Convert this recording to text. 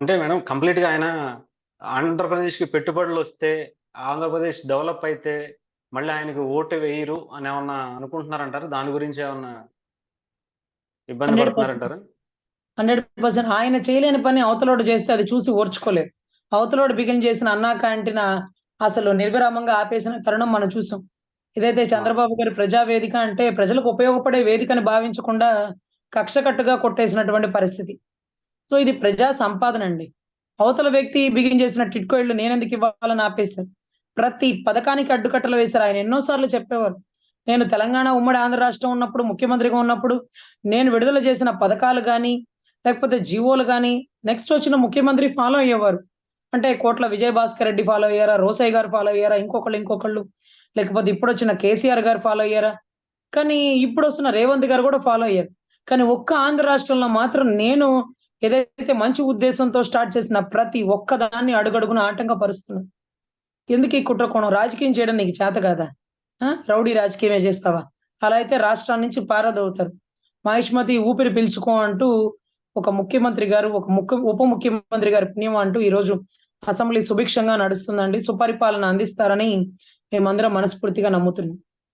అంటే మేడం కంప్లీట్‌గా ఆయన ఆంధ్రప్రదేశ్‌కి పెట్టుబడులొస్తే, ఆంధ్రప్రదేశ్ డెవలప్ అయితే, మళ్ళీ ఆయనకి ఓటు వేయరు అని ఏమన్నా అనుకుంటున్నారంటారా? దాని గురించి ఏమన్నా ఇబ్బంది 100%. పడుతున్నారంటారా? 100% ఆయన చేయలేని పని అవతలోడు చేస్తే అది చూసి ఓర్చుకోలేరు. అవతలోడు బిగిన్ చేసిన అన్నా క్యాంటీన్ అసలు నిర్విరామంగా ఆపేసిన తరుణం మనం చూసాం. ఇదైతే ఆ! చంద్రబాబు గారి ప్రజా వేదిక అంటే ప్రజలకు ఉపయోగపడే వేదికని భావించకుండా కక్షకట్టుగా కొట్టేసినటువంటి పరిస్థితి. సో, ఇది ప్రజా సంపాదనండి. అవతల వ్యక్తి బిగిన్ చేసిన టిడ్కో ఇల్లు నేనెందుకు ఇవ్వాలని ఆపేశారు. ప్రతి పథకానికి అడ్డుకట్టలు వేశారు. ఆయన ఎన్నో సార్లు చెప్పేవారు. నేను తెలంగాణ ఉమ్మడి ఆంధ్ర రాష్ట్రం ఉన్నప్పుడు ముఖ్యమంత్రిగా ఉన్నప్పుడు నేను విడుదల చేసిన పథకాలు గాని, లేకపోతే జీవోలు గాని నెక్స్ట్ వచ్చిన ముఖ్యమంత్రి ఫాలో అయ్యేవారు. అంటే కోట్ల విజయభాస్కర్ రెడ్డి ఫాలో అయ్యారా? రోసయ్య గారు ఫాలో అయ్యారా? ఇంకొకళ్ళు లేకపోతే ఇప్పుడొచ్చిన కేసీఆర్ గారు ఫాలో అయ్యారా? కానీ ఇప్పుడొస్తున్న రేవంత్ గారు కూడా ఫాలో అయ్యారు. కానీ ఒక్క ఆంధ్ర రాష్ట్రంలో మాత్రం నేను ఏదైతే మంచి ఉద్దేశంతో స్టార్ట్ చేసిన ప్రతి ఒక్క దాన్ని అడుగడుగున ఆటంకపరుస్తున్నారు. ఎందుకీ కుట్రకోణం? రాజకీయం చేయడం నీకు చేత కాదా? ఆ! రౌడీ రాజకీయమే చేస్తావా? అలా అయితే రాష్ట్రాల నుంచి పారదోలుతారు. మహిష్మతి ఊపిరి పీల్చుకో అంటూ ఒక ముఖ్యమంత్రి గారు, ఉప ముఖ్యమంత్రి గారి పుణ్యం అంటూ ఈరోజు అసెంబ్లీ సుభిక్షంగా నడుస్తుందండి. సుపరిపాలన అందిస్తారని మేమందరం మనస్ఫూర్తిగా నమ్ముతున్నాం.